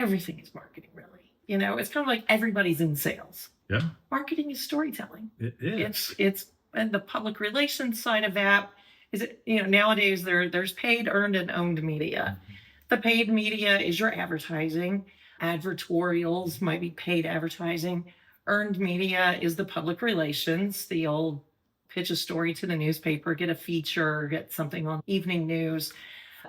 everything is marketing, really. It's kind of like everybody's in sales. Yeah. Marketing is storytelling. It is. It's and the public relations side of that is, nowadays there's paid, earned, and owned media. Mm-hmm. The paid media is your advertising. Advertorials might be paid advertising. Earned media is the public relations, the old pitch a story to the newspaper, get a feature, get something on evening news.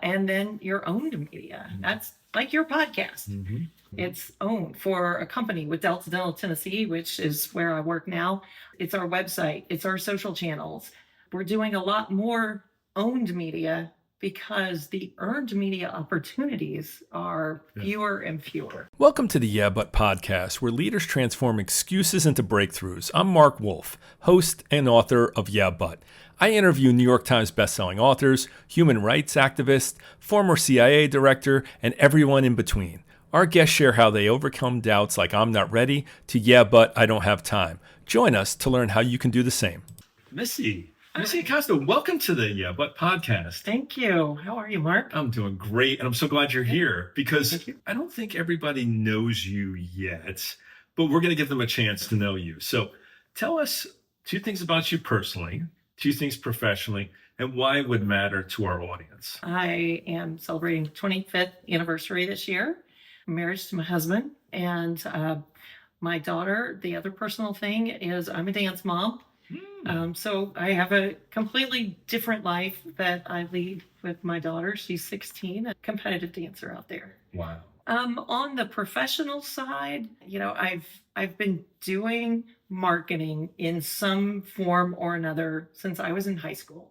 And then your owned media. That's like your podcast. Mm-hmm. It's owned for a company with didn't.That, Tennessee, which is where I work now. It's our website. It's our social channels. We're doing a lot more owned media because the earned media opportunities are fewer and fewer. Welcome to the Yeah But podcast, where leaders transform excuses into breakthroughs. I'm Marc Wolfe, host and author of Yeah But. I interview New York Times bestselling authors, human rights activists, former CIA director, and everyone in between. Our guests share how they overcome doubts like I'm not ready to yeah, but I don't have time. Join us to learn how you can do the same. Missy Acosta, welcome to the Yeah But podcast. Thank you. How are you, Mark? I'm doing great, and I'm so glad you're here because I don't think everybody knows you yet, but we're going to give them a chance to know you. So tell us two things about you personally, two things professionally, and why it would matter to our audience. I am celebrating 25th anniversary this year. I'm married to my husband, and my daughter. The other personal thing is I'm a dance mom. So I have a completely different life that I lead with my daughter. She's 16, a competitive dancer out there. Wow. On the professional side, I've been doing marketing in some form or another since I was in high school.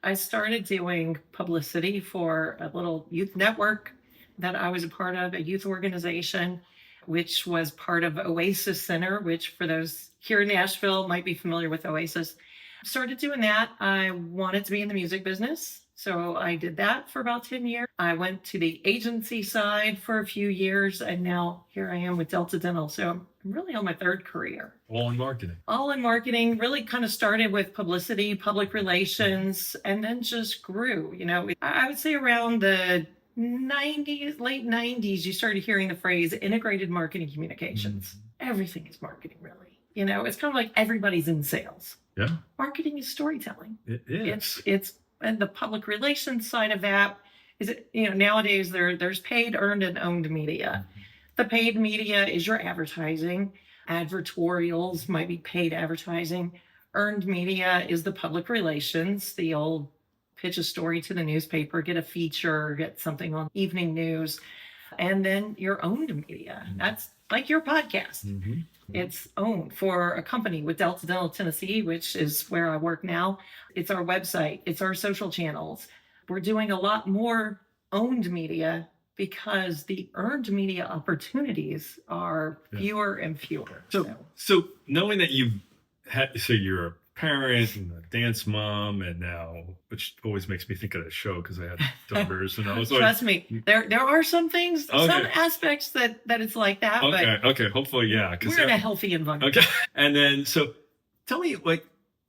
I started doing publicity for a little youth network that I was a part of, a youth organization, which was part of Oasis Center, which for those here in Nashville might be familiar with Oasis. Started doing that. I wanted to be in the music business, so I did that for about 10 years. I went to the agency side for a few years, and now here I am with Delta Dental. So I'm really on my third career. All in marketing. All in marketing. Really kind of started with publicity, public relations, and then just grew. I would say around the late 90s, you started hearing the phrase integrated marketing communications. Mm-hmm. Everything is marketing, really. It's kind of like everybody's in sales. Yeah. Marketing is storytelling. It is. It's and the public relations side of that is, nowadays there's paid, earned, and owned media. Mm-hmm. The paid media is your advertising. Advertorials might be paid advertising. Earned media is the public relations, the old pitch a story to the newspaper, get a feature, get something on evening news, and then your owned media. Mm-hmm. That's like your podcast. Mm-hmm. It's owned for a company with didn't.That, Tennessee, which is where I work now. It's our website. It's our social channels. We're doing a lot more owned media because the earned media opportunities are fewer and fewer. So knowing that you're a parent and a dance mom, and now, which always makes me think of the show because I had daughters, and I was like, trust me, there are some things, some aspects that it's like that. Okay, hopefully, yeah, we're in a healthy environment. Okay, and then so tell me,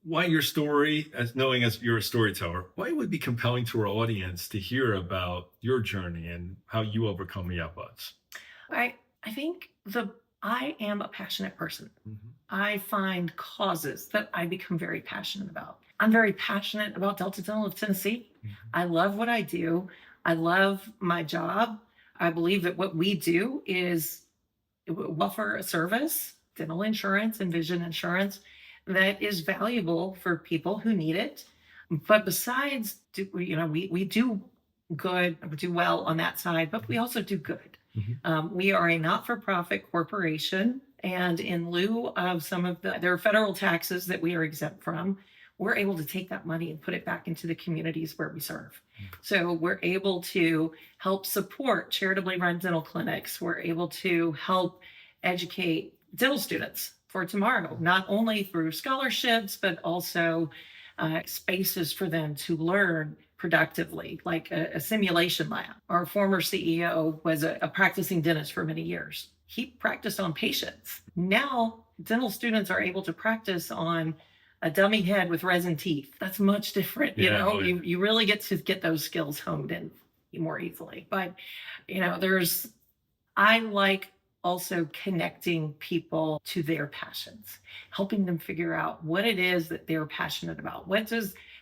why your story, as you're a storyteller, why it would be compelling to our audience to hear about your journey and how you overcome yeah buts. I think I am a passionate person. Mm-hmm. I find causes that I become very passionate about. I'm very passionate about Delta Dental of Tennessee. Mm-hmm. I love what I do. I love my job. I believe that what we do is offer a service, dental insurance and vision insurance, that is valuable for people who need it. But besides, we do good, we do well on that side, but we also do good. Mm-hmm. We are a not-for-profit corporation, and in lieu of there are federal taxes that we are exempt from, we're able to take that money and put it back into the communities where we serve. Mm-hmm. So we're able to help support charitably run dental clinics. We're able to help educate dental students for tomorrow, not only through scholarships, but also spaces for them to learn productively, like a simulation lab. Our former CEO was a practicing dentist for many years. He practiced on patients. Now, dental students are able to practice on a dummy head with resin teeth. That's much different. You really get to get those skills honed in more easily. But, there's I like also connecting people to their passions, helping them figure out what it is that they're passionate about.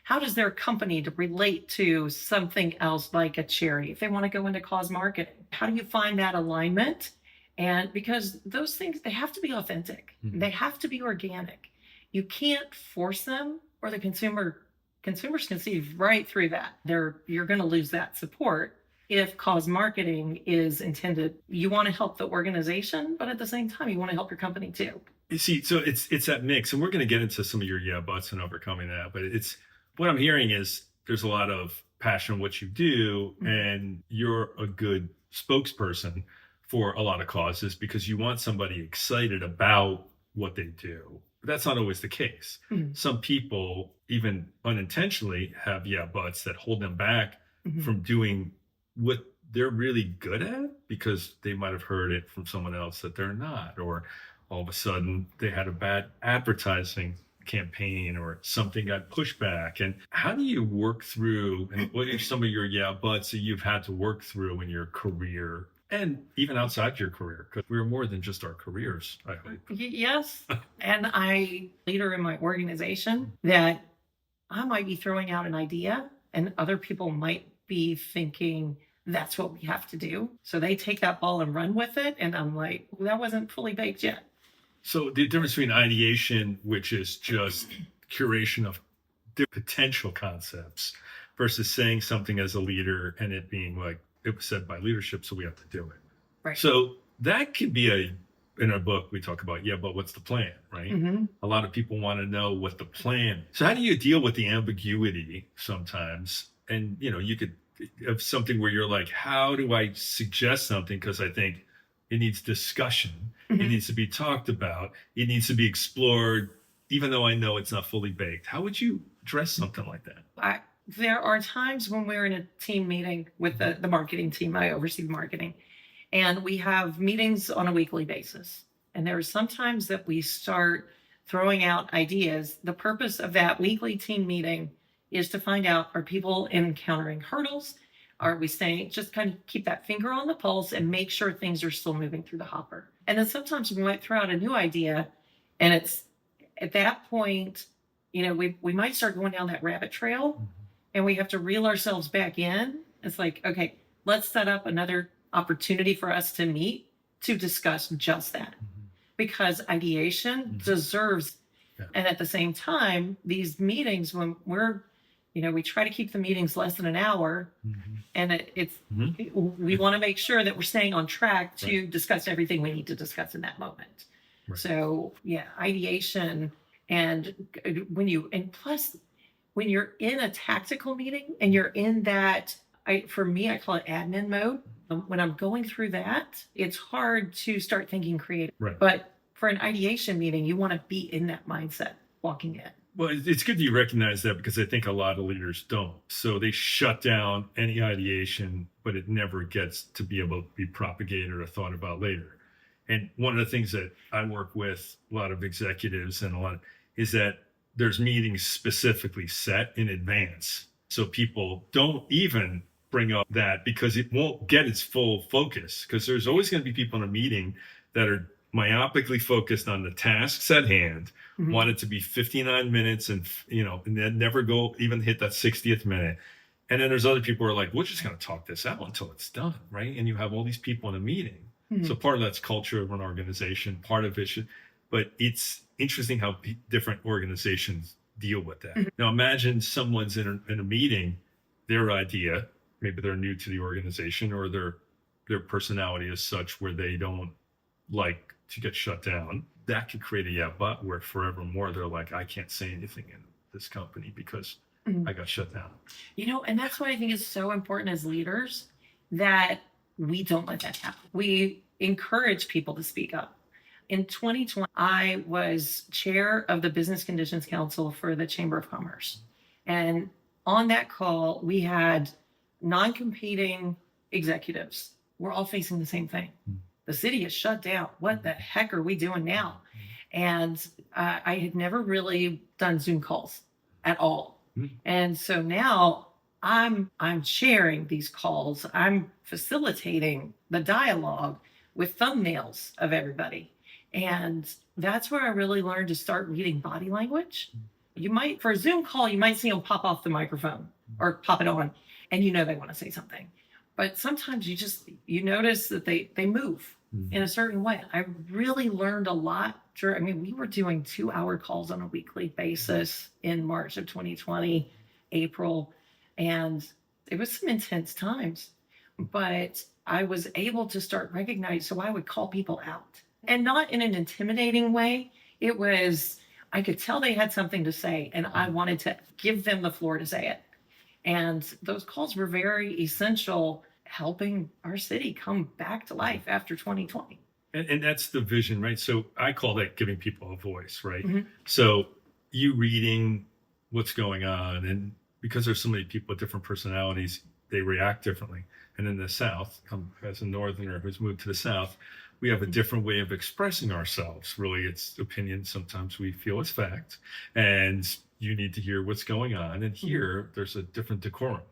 How does their company to relate to something else like a charity? If they want to go into cause marketing, how do you find that alignment? And because those things, they have to be authentic. They have to be organic. You can't force them, or the consumers can see right through that. You're going to lose that support if cause marketing is intended. You want to help the organization, but at the same time, you want to help your company too. You see, so it's that mix, and we're going to get into some of your yeah buts and overcoming that. But it's what I'm hearing is there's a lot of passion in what you do, and you're a good spokesperson for a lot of causes because you want somebody excited about what they do. But that's not always the case. Some people, even unintentionally, have yeah buts that hold them back from doing what they're really good at because they might have heard it from someone else that they're not, or all of a sudden they had a bad advertising campaign or something got pushed back. And how do you work through, and what are some of your yeah buts that you've had to work through in your career and even outside your career? Because we're more than just our careers, I hope. Yes. And I leader in my organization that I might be throwing out an idea and other people might be thinking that's what we have to do. So they take that ball and run with it. And I'm like, well, that wasn't fully baked yet. So the difference between ideation, which is just curation of potential concepts, versus saying something as a leader and it being like, it was said by leadership, so we have to do it. Right. So that could be in our book, we talk about, yeah, but what's the plan, right? A lot of people want to know what the plan. So how do you deal with the ambiguity sometimes? And, you could have something where you're like, how do I suggest something? Because I think it needs discussion. It needs to be talked about. It needs to be explored, even though I know it's not fully baked. How would you address something like that? There are times when we're in a team meeting with the marketing team. I oversee marketing. And we have meetings on a weekly basis. And there are some times that we start throwing out ideas. The purpose of that weekly team meeting is to find out, are people encountering hurdles? Are we saying, just kind of keep that finger on the pulse and make sure things are still moving through the hopper. And then sometimes we might throw out a new idea, and it's at that point, we might start going down that rabbit trail, and we have to reel ourselves back in. It's like, okay, let's set up another opportunity for us to meet to discuss just that, because ideation deserves, and at the same time, these meetings, when we try to keep the meetings less than an hour, and we want to make sure that we're staying on track to discuss everything we need to discuss in that moment. So ideation, and plus when you're in a tactical meeting and you're in that, for me, I call it admin mode. When I'm going through that, it's hard to start thinking creative. But for an ideation meeting, you want to be in that mindset walking in. Well, it's good that you recognize that, because I think a lot of leaders don't. So they shut down any ideation, but it never gets to be able to be propagated or thought about later. And one of the things that I work with a lot of executives is that there's meetings specifically set in advance. So people don't even bring up that, because it won't get its full focus, because there's always going to be people in a meeting that are myopically focused on the tasks at hand, want it to be 59 minutes and then never even hit that 60th minute. And then there's other people who are like, we're just going to talk this out until it's done, right? And you have all these people in a meeting. So part of that's culture of an organization, part of it but it's interesting how different organizations deal with that. Now imagine someone's in a meeting, their idea, maybe they're new to the organization, or their personality is such where they don't like to get shut down. That could create a but where forevermore they're like, I can't say anything in this company because I got shut down. And that's why I think it's so important as leaders that we don't let that happen. We encourage people to speak up. In 2020, I was chair of the Business Conditions Council for the Chamber of Commerce. And on that call, we had non-competing executives. We're all facing the same thing. The city is shut down. What the heck are we doing now? And I had never really done Zoom calls at all. And so now I'm sharing these calls. I'm facilitating the dialogue with thumbnails of everybody. And that's where I really learned to start reading body language. You might, for a Zoom call, you might see them pop off the microphone or pop it on, and they want to say something. But sometimes you notice that they move in a certain way. I really learned a lot. We were doing 2-hour calls on a weekly basis in March of 2020, April, and it was some intense times. But I was able to start recognizing, so I would call people out, and not in an intimidating way. It was, I could tell they had something to say, and I wanted to give them the floor to say it. And those calls were very essential, helping our city come back to life after 2020. And that's the vision, right? So I call that giving people a voice, right? Mm-hmm. So you reading what's going on, and because there's so many people with different personalities, they react differently. And in the South, as a Northerner who's moved to the South, we have a different way of expressing ourselves. Really, it's opinion. Sometimes we feel it's fact, and you need to hear what's going on. And here, there's a different decorum.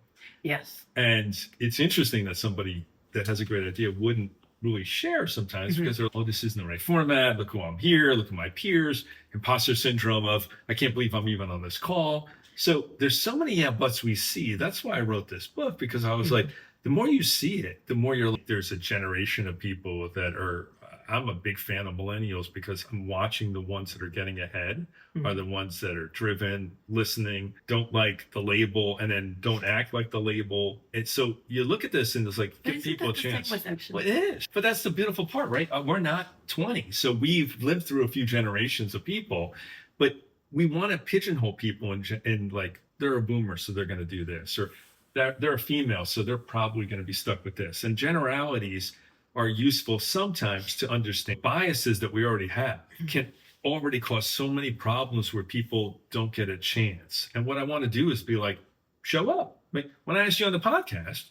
Yes. And it's interesting that somebody that has a great idea wouldn't really share sometimes because they're, oh, this isn't the right format. Look who I'm here. Look at my peers. Imposter syndrome of, I can't believe I'm even on this call. So there's so many yeah buts we see. That's why I wrote this book, because I was like, the more you see it, the more you're like, there's a generation of people that are, I'm a big fan of millennials because I'm watching the ones that are getting ahead are the ones that are driven, listening, don't like the label, and then don't act like the label. And so you look at this and it's like, give people a chance. Well, it is. But that's the beautiful part, right? We're not 20. So we've lived through a few generations of people, but we want to pigeonhole people and like, they're a boomer, so they're going to do this, or they're a female, so they're probably going to be stuck with this. And generalities are useful sometimes to understand biases that we already have can already cause so many problems where people don't get a chance. And what I want to do is be like, show up. Like, when I asked you on the podcast,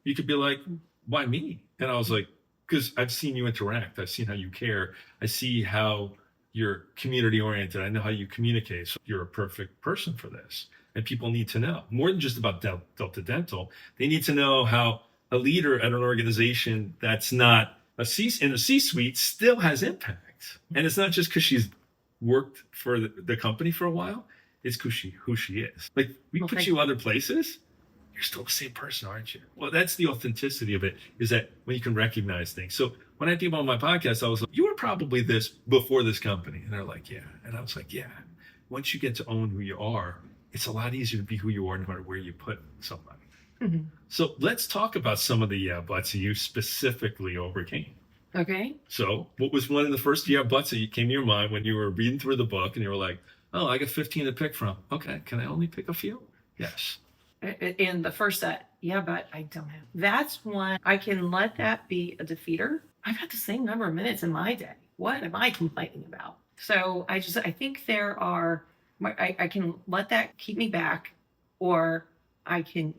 you could be like, why me? And I was like, because I've seen you interact. I've seen how you care. I see how you're community oriented. I know how you communicate. So you're a perfect person for this. And people need to know more than just about Delta Dental. They need to know how a leader at an organization that's not in a C-suite still has impact. And it's not just because she's worked for the company for a while. It's who she is. Like, we put you other places, you're still the same person, aren't you? Well, that's the authenticity of it, is that when you can recognize things. So when I think about my podcast, I was like, you were probably this before this company. And they're like, yeah. And I was like, yeah. Once you get to own who you are, it's a lot easier to be who you are no matter where you put somebody. So let's talk about some of the yeah buts that you specifically overcame. Okay. So what was one of the first yeah buts that came to your mind when you were reading through the book and you were like, oh, I got 15 to pick from. Okay, can I only pick a few? Yes. In the first set, yeah, but I don't have. That's one, I can let that be a defeater. I've got the same number of minutes in my day. What am I complaining about? So I think there are, I can let that keep me back, or I can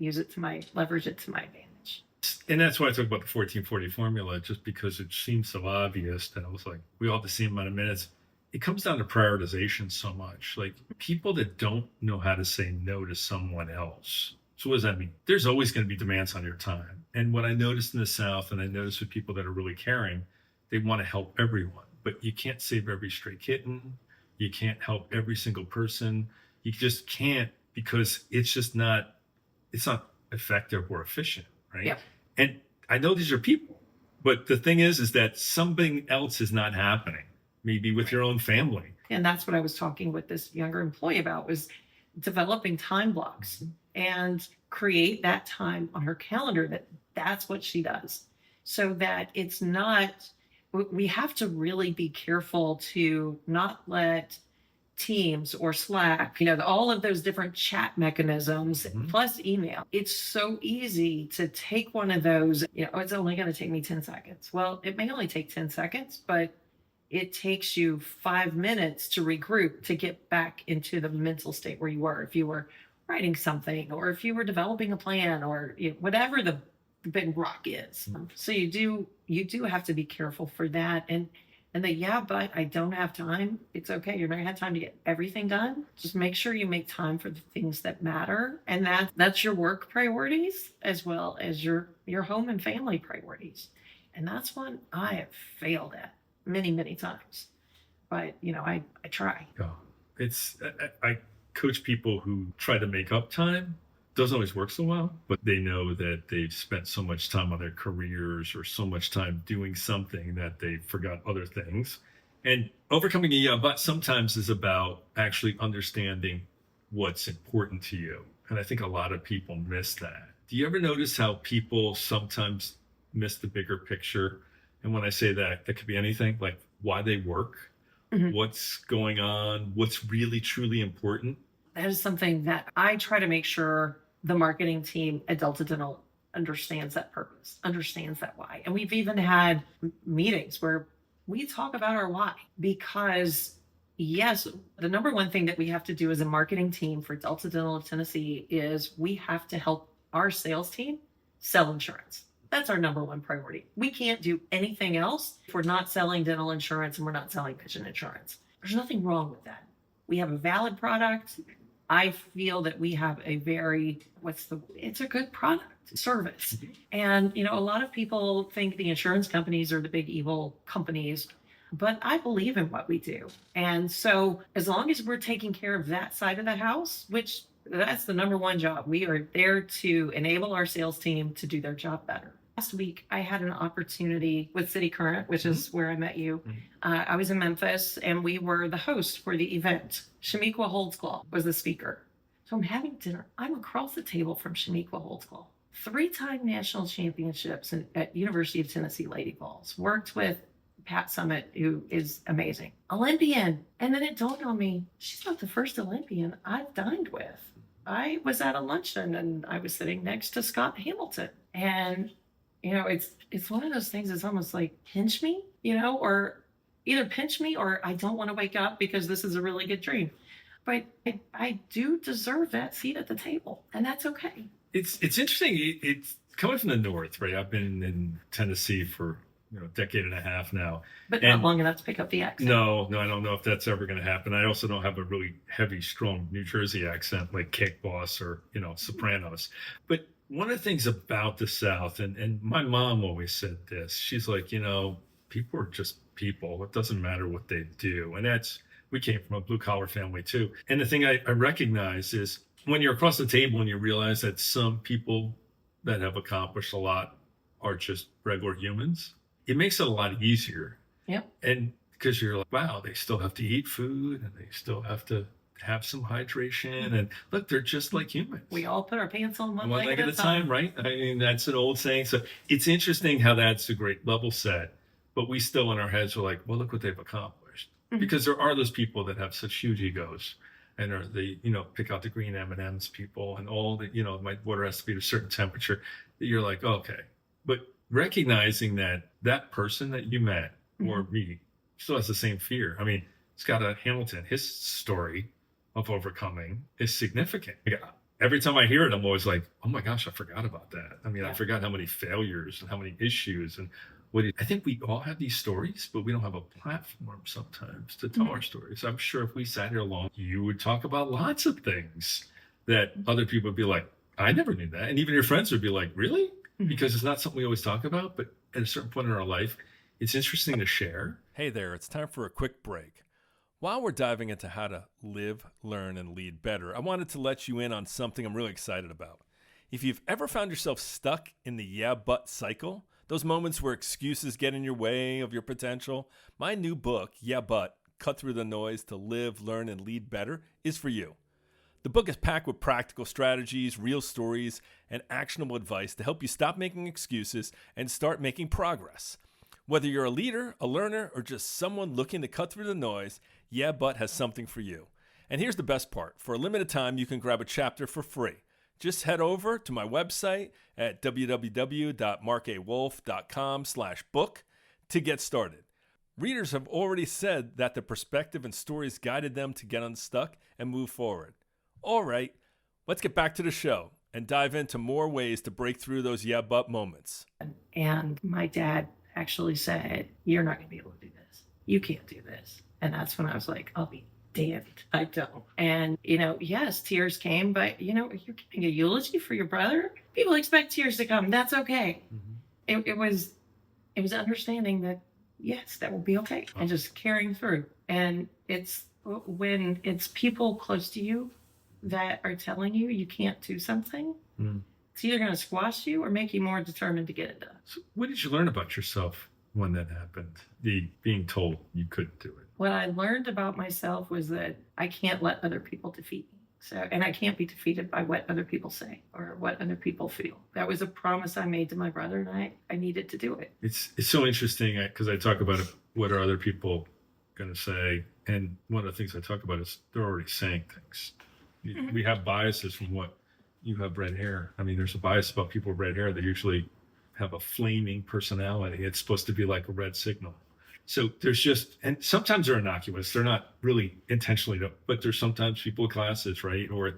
leverage it to my advantage. And that's why I talk about the 1440 formula, just because it seems so obvious that I was like, we all have the same amount of minutes. It comes down to prioritization so much. Like, people that don't know how to say no to someone else. So what does that mean? There's always going to be demands on your time. And what I noticed in the South, and I noticed with people that are really caring, they want to help everyone, but you can't save every stray kitten. You can't help every single person. You just can't, because it's not effective or efficient, right? Yeah. And I know these are people, but the thing is that something else is not happening, maybe with your own family. And that's what I was talking with this younger employee about, was developing time blocks and create that time on her calendar that's what she does, so that it's not, we have to really be careful to not let Teams or Slack, all of those different chat mechanisms, plus email. It's so easy to take one of those, it's only going to take me 10 seconds. Well, it may only take 10 seconds, but it takes you 5 minutes to regroup, to get back into the mental state where you were, if you were writing something, or if you were developing a plan, or whatever the big rock is. So you do have to be careful for that. And but I don't have time. It's okay. You're not gonna have time to get everything done. Just make sure you make time for the things that matter. And that's your work priorities as well as your home and family priorities. And that's one I have failed at many, many times. But, I try. Oh, I coach people who try to make up time. Doesn't always work so well, but they know that they've spent so much time on their careers or so much time doing something that they forgot other things. And overcoming a yeah, but sometimes is about actually understanding what's important to you. And I think a lot of people miss that. Do you ever notice how people sometimes miss the bigger picture? And when I say that, that could be anything, like why they work, what's going on, what's really, truly important. That is something that I try to make sure the marketing team at Delta Dental understands that purpose, understands that why. And we've even had meetings where we talk about our why, because yes, the number one thing that we have to do as a marketing team for Delta Dental of Tennessee is we have to help our sales team sell insurance. That's our number one priority. We can't do anything else if we're not selling dental insurance and we're not selling vision insurance. There's nothing wrong with that. We have a valid product. I feel that we have a very, it's a good product, service. And, a lot of people think the insurance companies are the big evil companies, but I believe in what we do. And so as long as we're taking care of that side of the house, which that's the number one job, we are there to enable our sales team to do their job better. Last week, I had an opportunity with City Current, which is where I met you. I was in Memphis, and we were the host for the event. Shamiqua Holdsclaw was the speaker. So I'm having dinner. I'm across the table from Shamiqua Holdsclaw. 3-time national championships at University of Tennessee Lady Vols. Worked with Pat Summit, who is amazing. Olympian. And then it dawned on me, she's not the first Olympian I've dined with. I was at a luncheon, and I was sitting next to Scott Hamilton. And it's one of those things. It's almost like pinch me, or either pinch me or I don't want to wake up because this is a really good dream. But I do deserve that seat at the table, and that's okay. It's interesting. It's coming from the North, right? I've been in Tennessee for a decade and a half now, but not long enough to pick up the accent. No, I don't know if that's ever going to happen. I also don't have a really heavy, strong New Jersey accent like Cake Boss or Sopranos. But one of the things about the South, and my mom always said this, she's like, people are just people. It doesn't matter what they do. And we came from a blue collar family too. And the thing I recognize is when you're across the table and you realize that some people that have accomplished a lot are just regular humans, it makes it a lot easier. Yep. And because you're like, wow, they still have to eat food and they still have to have some hydration, and look, they're just like humans. We all put our pants on one leg at a time, right? I mean, that's an old saying. So it's interesting how that's a great level set, but we still in our heads are like, well, look what they've accomplished. Because there are those people that have such huge egos and are the, pick out the green M&Ms people and all the, my water has to be at a certain temperature, that you're like, okay. But recognizing that person that you met or me still has the same fear. I mean, Scott Hamilton, his story of overcoming is significant. Every time I hear it, I'm always like, oh my gosh, I forgot about that. I mean, I forgot how many failures and how many issues and I think we all have these stories, but we don't have a platform sometimes to tell our stories. I'm sure if we sat here long, you would talk about lots of things that other people would be like, I never knew that. And even your friends would be like, really? Because it's not something we always talk about, but at a certain point in our life, it's interesting to share. Hey there, it's time for a quick break. While we're diving into how to live, learn, and lead better, I wanted to let you in on something I'm really excited about. If you've ever found yourself stuck in the yeah, but cycle, those moments where excuses get in your way of your potential, my new book, Yeah, But, Cut Through the Noise to Live, Learn, and Lead Better is for you. The book is packed with practical strategies, real stories, and actionable advice to help you stop making excuses and start making progress. Whether you're a leader, a learner, or just someone looking to cut through the noise, Yeah, But has something for you. And here's the best part. For a limited time, you can grab a chapter for free. Just head over to my website at www.marcawolfe.com/book to get started. Readers have already said that the perspective and stories guided them to get unstuck and move forward. All right, let's get back to the show and dive into more ways to break through those yeah, but moments. And my dad actually said, you're not going to be able to do this. You can't do this. And that's when I was like, I'll be damned, I don't. And, yes, tears came, but, you're giving a eulogy for your brother. People expect tears to come. That's okay. It was It was understanding that, yes, that will be okay, and just carrying through. And it's when it's people close to you that are telling you you can't do something, it's either going to squash you or make you more determined to get it done. So what did you learn about yourself when that happened? The being told you couldn't do it. What I learned about myself was that I can't let other people defeat me. And I can't be defeated by what other people say or what other people feel. That was a promise I made to my brother, and I needed to do it. It's so interesting because I talk about what are other people going to say, and one of the things I talk about is they're already saying things. We have biases from what you have red hair. I mean, there's a bias about people with red hair. They usually have a flaming personality. It's supposed to be like a red signal. So there's just, and sometimes they're innocuous. They're not really intentionally, but there's sometimes people with glasses, right? Or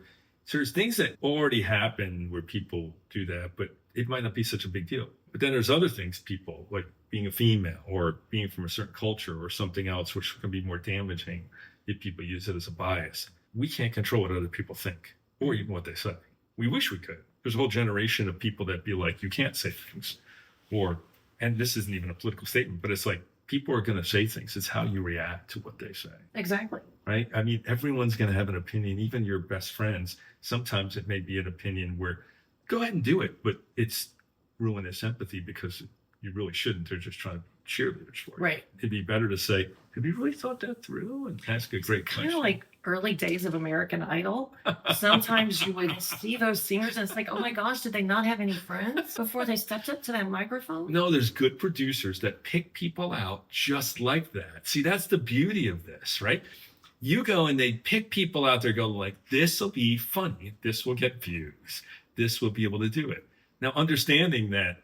so there's things that already happen where people do that, but it might not be such a big deal. But then there's other things, people like being a female or being from a certain culture or something else, which can be more damaging if people use it as a bias. We can't control what other people think or even what they say. We wish we could. There's a whole generation of people that be like, you can't say things, and this isn't even a political statement, but it's like, people are going to say things. It's how you react to what they say. Exactly. Right? I mean, everyone's going to have an opinion, even your best friends. Sometimes it may be an opinion where, go ahead and do it, but it's ruinous empathy because you really shouldn't. They're just trying to be cheerleaders for you. Right. It'd be better to say, have you really thought that through? And ask a great question. Kind of like early days of American Idol. Sometimes you would see those singers and it's like, oh my gosh, did they not have any friends before they stepped up to that microphone? No, there's good producers that pick people out just like that. See, that's the beauty of this, right? You go and they pick people out there, go like, this will be funny. This will get views. This will be able to do it. Now, understanding that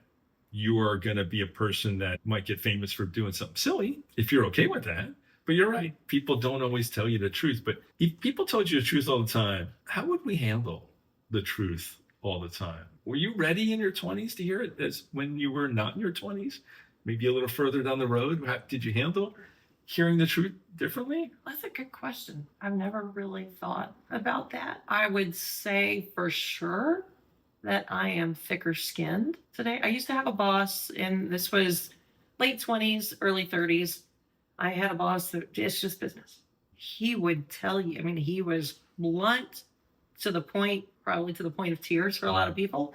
you are going to be a person that might get famous for doing something silly, if you're okay with that. But you're right. People don't always tell you the truth. But if people told you the truth all the time, how would we handle the truth all the time? Were you ready in your 20s to hear it as when you were not in your 20s? Maybe a little further down the road? Did you handle hearing the truth differently? That's a good question. I've never really thought about that. I would say for sure that I am thicker skinned today. I used to have a boss, and this was late 20s, early 30s. I had a boss that it's just business. He would tell you, I mean, he was blunt to the point, probably to the point of tears for a lot of people.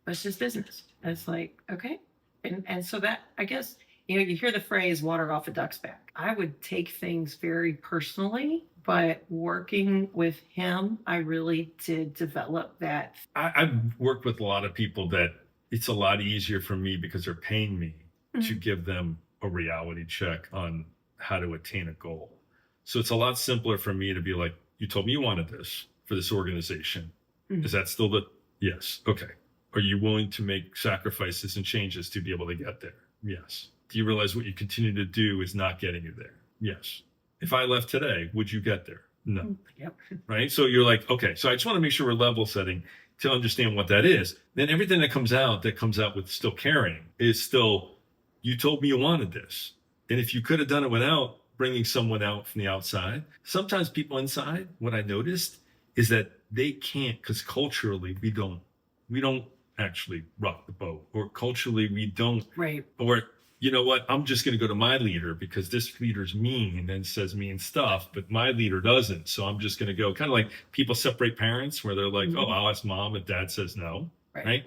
But it's just business. And it's like, okay. And so that, I guess, you hear the phrase water off a duck's back. I would take things very personally, but working with him, I really did develop that. I've worked with a lot of people that it's a lot easier for me because they're paying me to give them a reality check on how to attain a goal. So it's a lot simpler for me to be like, you told me you wanted this for this organization. Is that still yes? Okay. Are you willing to make sacrifices and changes to be able to get there? Yes. Do you realize what you continue to do is not getting you there? Yes. If I left today, would you get there? No. Yep. Right? So you're like, okay, so I just want to make sure we're level setting to understand what that is. Then everything that comes out with still caring is still, you told me you wanted this. And if you could have done it without bringing someone out from the outside, sometimes people inside, what I noticed is that they can't, because culturally we don't actually rock the boat, or culturally we don't, right? Or you know what, I'm just going to go to my leader because this leader's mean and says mean stuff, but my leader doesn't. So I'm just going to go, kind of like people separate parents where they're like, oh, I'll ask mom and dad says no, right?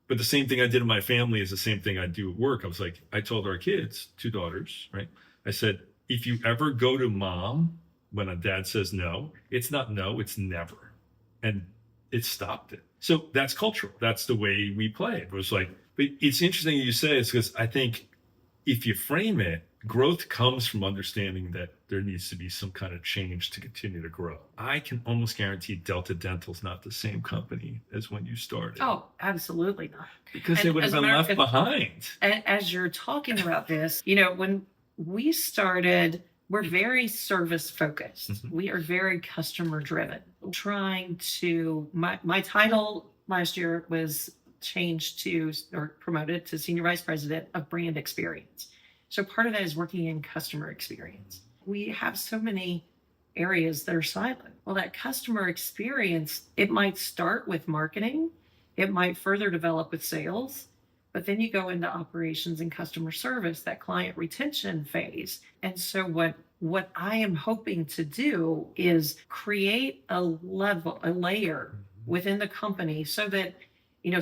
But the same thing I did in my family is the same thing I do at work. I told our kids, 2 daughters, right? I said, if you ever go to mom when a dad says no, it's not no, it's never. And it stopped it. So that's cultural. That's the way we play. It was like, but it's interesting you say it's because I think if you frame it, growth comes from understanding that there needs to be some kind of change to continue to grow. I can almost guarantee Delta Dental's not the same company as when you started. Oh, absolutely not. Because they would have been left behind. As you're talking about this, when we started, we're very service focused. We are very customer driven. Trying to, my title last year was changed to, or promoted to Senior Vice President of Brand Experience. So part of that is working in customer experience. We have so many areas that are silent. Well, that customer experience, it might start with marketing. It might further develop with sales, But then you go into operations and customer service, that client retention phase. And so what I am hoping to do is create a layer within the company so that,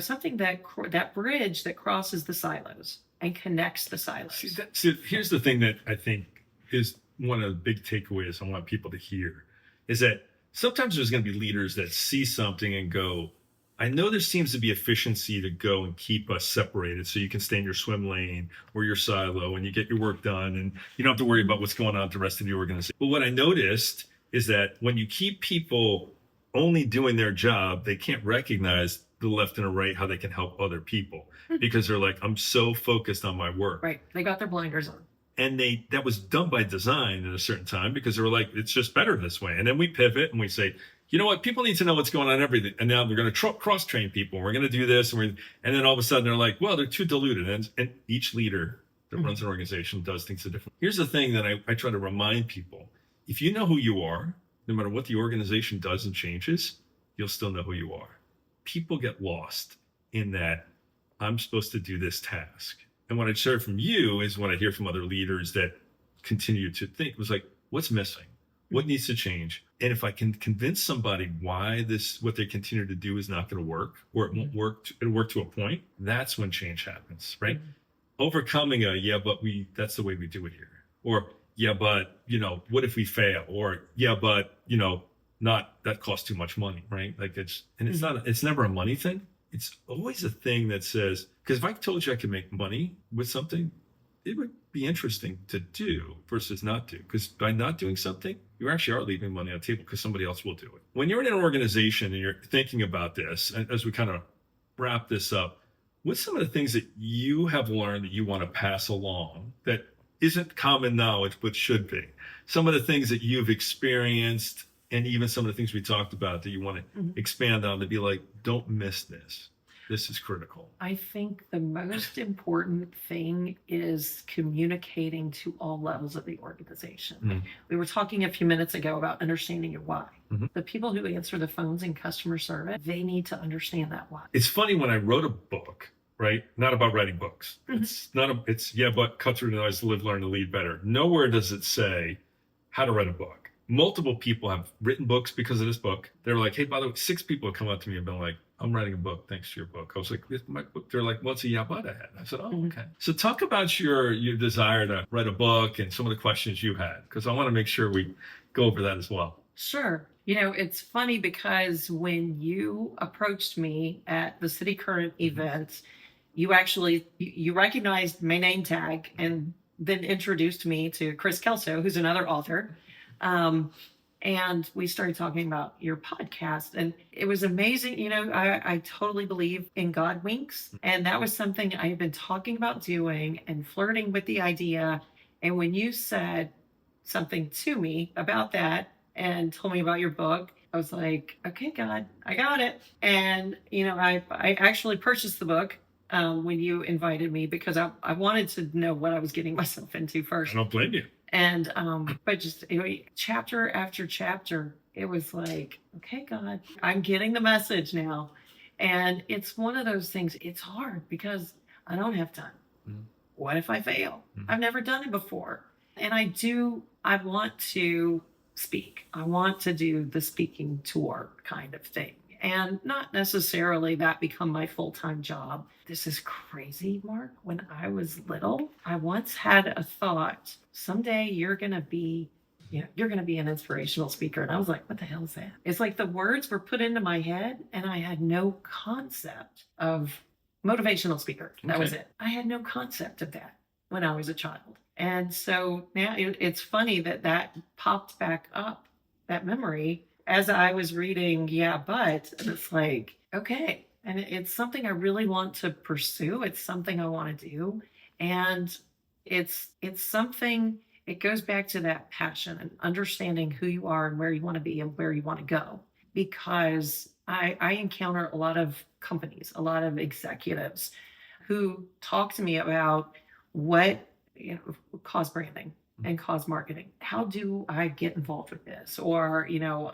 something that bridge that crosses the silos and connects the silos. See, here's the thing that I think is one of the big takeaways I want people to hear is that sometimes there's going to be leaders that see something and go, I know there seems to be efficiency to go and keep us separated so you can stay in your swim lane or your silo and you get your work done and you don't have to worry about what's going on with the rest of the organization. But what I noticed is that when you keep people only doing their job, they can't recognize the left and the right, how they can help other people because they're like, I'm so focused on my work. Right. They got their blinders on. And that was done by design at a certain time because they were like, it's just better this way. And then we pivot and we say, you know what? People need to know what's going on in everything. And now we're going to cross train people. We're going to do this. And then all of a sudden they're like, well, they're too diluted. And each leader that runs an organization does things different. Here's the thing that I try to remind people. If you know who you are, no matter what the organization does and changes, you'll still know who you are. People get lost in that I'm supposed to do this task. And what I share from you is what I hear from other leaders that continue to think was like, what's missing? What needs to change? And if I can convince somebody why what they continue to do is not going to work, or it won't work, it'll work to a point, that's when change happens, right? Overcoming that's the way we do it here. Or, what if we fail? Or, that costs too much money, right? Like it's never a money thing. It's always a thing that says, because if I told you I could make money with something, it would be interesting to do versus not do. Because by not doing something, you actually are leaving money on the table because somebody else will do it. When you're in an organization and you're thinking about this, and as we kind of wrap this up, what's some of the things that you have learned that you want to pass along that isn't common knowledge but should be? Some of the things that you've experienced and even some of the things we talked about that you want to expand on to be like, don't miss this. This is critical. I think the most important thing is communicating to all levels of the organization. We were talking a few minutes ago about understanding your why. The people who answer the phones in customer service, they need to understand that why. It's funny when I wrote a book, right? Not about writing books. But cut through the noise, live, learn, to lead better. Nowhere does it say how to write a book. Multiple people have written books because of this book. They're like, hey, by the way, 6 people have come up to me and been like, I'm writing a book thanks to your book. I was like, this is my book. They're like, well, it's a but ad. I said, oh, okay. So talk about your desire to write a book and some of the questions you had, because I want to make sure we go over that as well. Sure. It's funny because when you approached me at the City Current event, you actually, you recognized my name tag and then introduced me to Chris Kelso, who's another author. And we started talking about your podcast, and it was amazing. I totally believe in God winks. And that was something I had been talking about doing and flirting with the idea. And when you said something to me about that and told me about your book, I was like, okay, God, I got it. And, I actually purchased the book when you invited me because I wanted to know what I was getting myself into first. I don't blame you. And, but just chapter after chapter, it was like, okay, God, I'm getting the message now. And it's one of those things, it's hard because I don't have time. What if I fail? I've never done it before. And I want to speak. I want to do the speaking tour kind of thing. And not necessarily that become my full-time job. This is crazy, Mark. When I was little, I once had a thought, someday you're going to be an inspirational speaker. And I was like, what the hell is that? It's like the words were put into my head and I had no concept of motivational speaker. That was it. I had no concept of that when I was a child. And so now it's funny that popped back up, that memory, as I was reading, and it's like, okay. And it's something I really want to pursue. It's something I want to do. And it's something, it goes back to that passion and understanding who you are and where you want to be and where you want to go. Because I encounter a lot of companies, a lot of executives who talk to me about what, cause branding and cause marketing. How do I get involved with this? Or,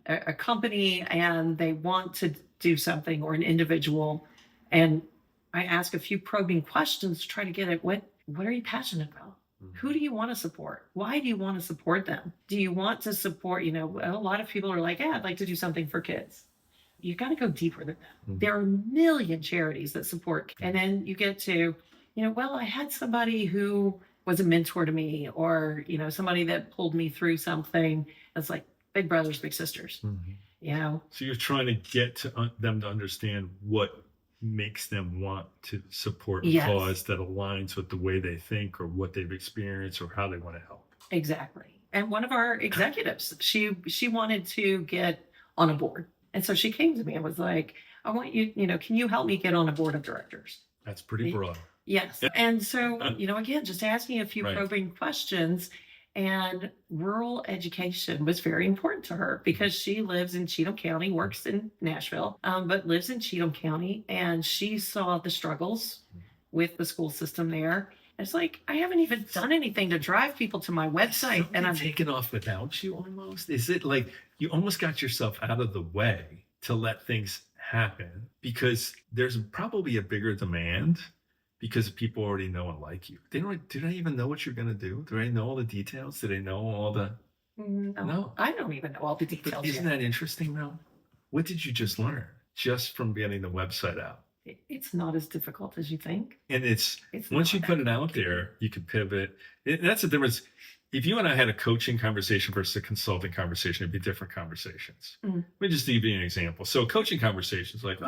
a company and they want to do something, or an individual, and I ask a few probing questions to try to get at what are you passionate about? Who do you want to support? Why do you want to support them? Do you want to support, a lot of people are like, yeah, I'd like to do something for kids. You got to go deeper than that. There are a million charities that support. And then you get to, well, I had somebody who was a mentor to me, or, somebody that pulled me through something. It's like big brothers, big sisters, So you're trying to get to them to understand what makes them want to support a cause that aligns with the way they think or what they've experienced or how they want to help. Exactly. And one of our executives, she wanted to get on a board. And so she came to me and was like, I want you, can you help me get on a board of directors? That's pretty broad. Yes. Yeah. And so, again, just asking a few probing questions. And rural education was very important to her because she lives in Cheatham County, works in Nashville, but lives in Cheatham County. And she saw the struggles with the school system there. It's like, I haven't even done anything to drive people to my website. And I'm taken off without you almost. Is it like you almost got yourself out of the way to let things happen because there's probably a bigger demand because people already know and like you. Do they even know what you're going to do? Do they know all the details? Do they know all the... No. I don't even know all the details. But isn't that interesting though? What did you just learn just from getting the website out? It's not as difficult as you think. And it's once you put it out there, you can pivot. That's the difference. If you and I had a coaching conversation versus a consulting conversation, it'd be different conversations. Let me just give you an example. So coaching conversations like,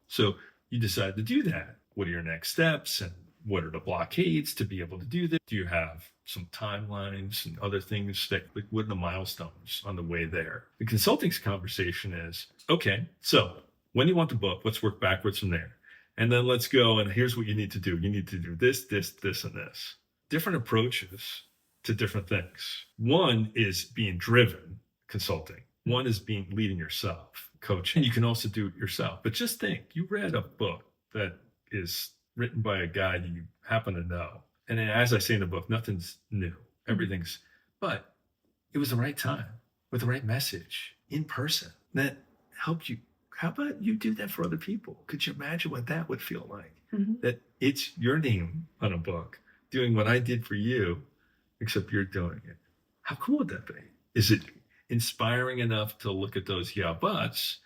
so you decide to do that. What are your next steps and what are the blockades to be able to do this? Do you have some timelines and other things that, like, what are the milestones on the way there? The consulting conversation is, okay, so when you want the book, let's work backwards from there. And then let's go, and here's what you need to do. You need to do this, this, this, and this. Different approaches to different things. One is being driven, consulting. One is leading yourself, coaching. You can also do it yourself. But just think, you read a book that is written by a guy that you happen to know. And then, as I say in the book, nothing's new. Everything's, but it was the right time with the right message in person that helped you. How about you do that for other people? Could you imagine what that would feel like? That it's your name on a book doing what I did for you, except you're doing it. How cool would that be? Is it inspiring enough to look at those buts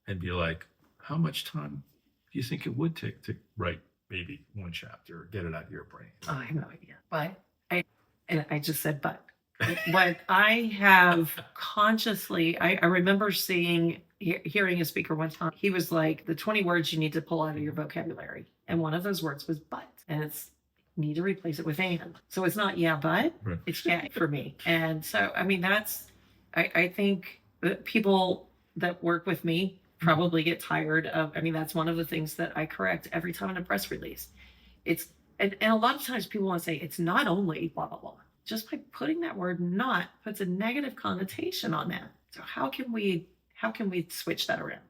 and be like, how much time do you think it would take to write maybe one chapter or get it out of your brain? Oh, I have no idea. But I just said, but I have consciously, I remember hearing a speaker one time. He was like, the 20 words you need to pull out of your vocabulary. And one of those words was but. And it's need to replace it with and. So it's not but, right. It's for me. And so, I mean, I think that people that work with me probably get tired of, that's one of the things that I correct every time in a press release. And a lot of times people want to say it's not only blah, blah, blah. Just by putting that word not puts a negative connotation on that. So how can we switch that around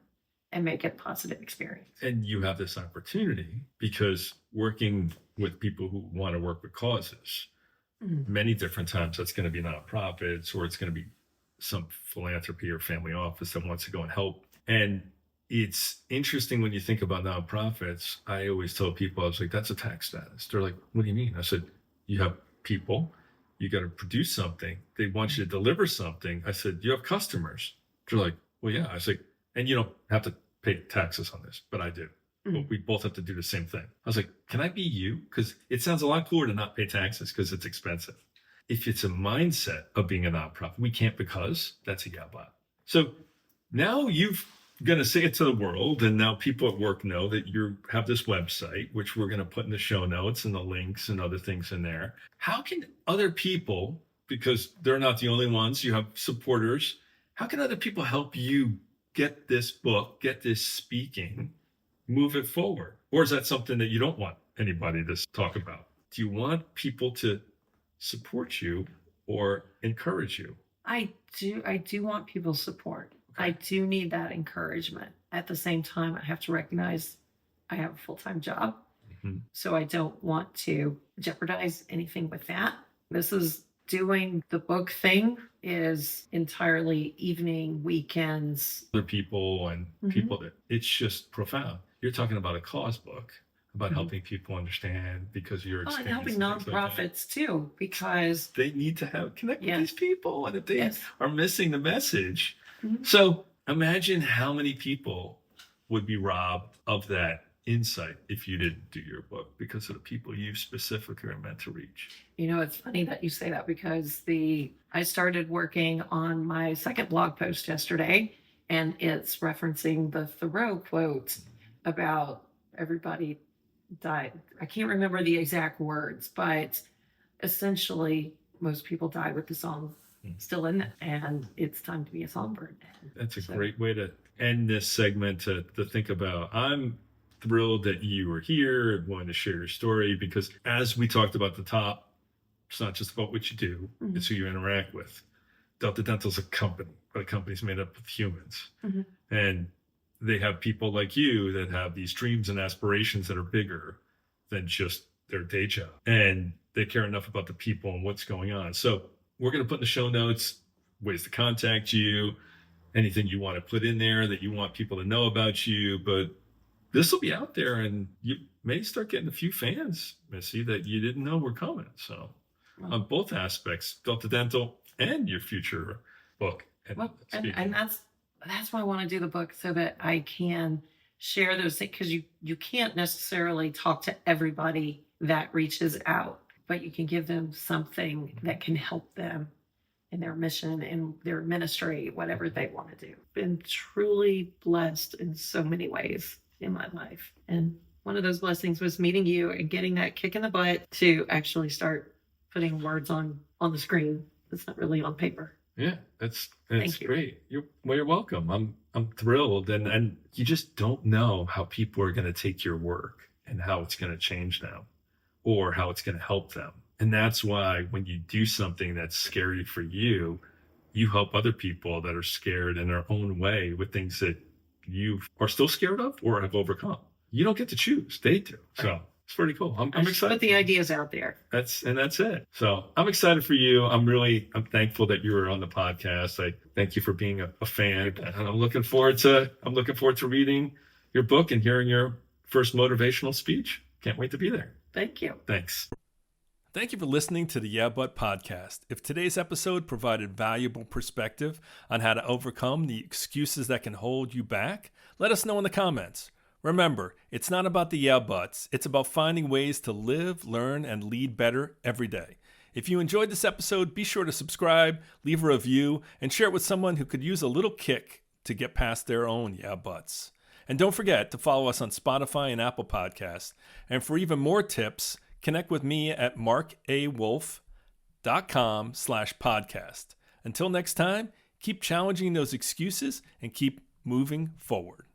and make it a positive experience? And you have this opportunity because working with people who want to work with causes, many different times that's going to be nonprofits or it's going to be some philanthropy or family office that wants to go and help. And it's interesting when you think about nonprofits. I always tell people, I was like, that's a tax status. They're like, what do you mean? I said, you have people, you got to produce something. They want you to deliver something. I said, you have customers. They're like, well, yeah. I was like, and you don't have to pay taxes on this, but I do. But we both have to do the same thing. I was like, can I be you? Because it sounds a lot cooler to not pay taxes because it's expensive. If it's a mindset of being a nonprofit, we can't because that's a but. So now you've going to say it to the world, and now people at work know that you have this website, which we're going to put in the show notes and the links and other things in there. How can other people, because they're not the only ones, you have supporters, how can other people help you get this book, get this speaking, move it forward? Or is that something that you don't want anybody to talk about? Do you want people to support you or encourage you? I do want people's support. Okay. I do need that encouragement. At the same time, I have to recognize I have a full-time job. So I don't want to jeopardize anything with that. This is doing the book thing is entirely evening, weekends. Other people and people that it's just profound. You're talking about a cause book about helping people understand because of your Well, and experience. helping and things like that. nonprofits too, because They need to connect with these people, and if they Yes. are missing the message. Mhm. So imagine how many people would be robbed of that insight if you didn't do your book because of the people you specifically are meant to reach. it's funny that you say that because I started working on my second blog post yesterday, and it's referencing the Thoreau quote about everybody died. I can't remember the exact words, but essentially most people die with the song still in it, and it's time to be a songbird. That's a great way to end this segment to think about. I'm thrilled that you were here and wanted to share your story because as we talked about at the top, it's not just about what you do, it's who you interact with. Delta Dental is a company, but a company's made up of humans. And they have people like you that have these dreams and aspirations that are bigger than just their day job. And they care enough about the people and what's going on. So we're going to put in the show notes ways to contact you, anything you want to put in there that you want people to know about you. But this will be out there and you may start getting a few fans, Missy, that you didn't know were coming. So on both aspects, Delta Dental and your future book. And that's why I want to do the book, so that I can share those things, because you can't necessarily talk to everybody that reaches out, but you can give them something that can help them in their mission, in their ministry, whatever they want to do. Been truly blessed in so many ways in my life. And one of those blessings was meeting you and getting that kick in the butt to actually start putting words on the screen. It's not really on paper. Yeah, that's great. You're welcome. I'm thrilled, and you just don't know how people are going to take your work and how it's going to change them or how it's going to help them. And that's why when you do something that's scary for you, you help other people that are scared in their own way with things that you are still scared of or have overcome. You don't get to choose; they do. So it's pretty cool. I'm excited. Put the ideas out there. That's it. So I'm excited for you. I'm thankful that you were on the podcast. I thank you for being a fan. And I'm looking forward to reading your book and hearing your first motivational speech. Can't wait to be there. Thank you. Thanks. Thank you for listening to the Yeah But podcast. If today's episode provided valuable perspective on how to overcome the excuses that can hold you back, let us know in the comments. Remember, it's not about the yeah buts. It's about finding ways to live, learn, and lead better every day. If you enjoyed this episode, be sure to subscribe, leave a review, and share it with someone who could use a little kick to get past their own yeah buts. And don't forget to follow us on Spotify and Apple Podcasts. And for even more tips, connect with me at marcawolfe.com/podcast. Until next time, keep challenging those excuses and keep moving forward.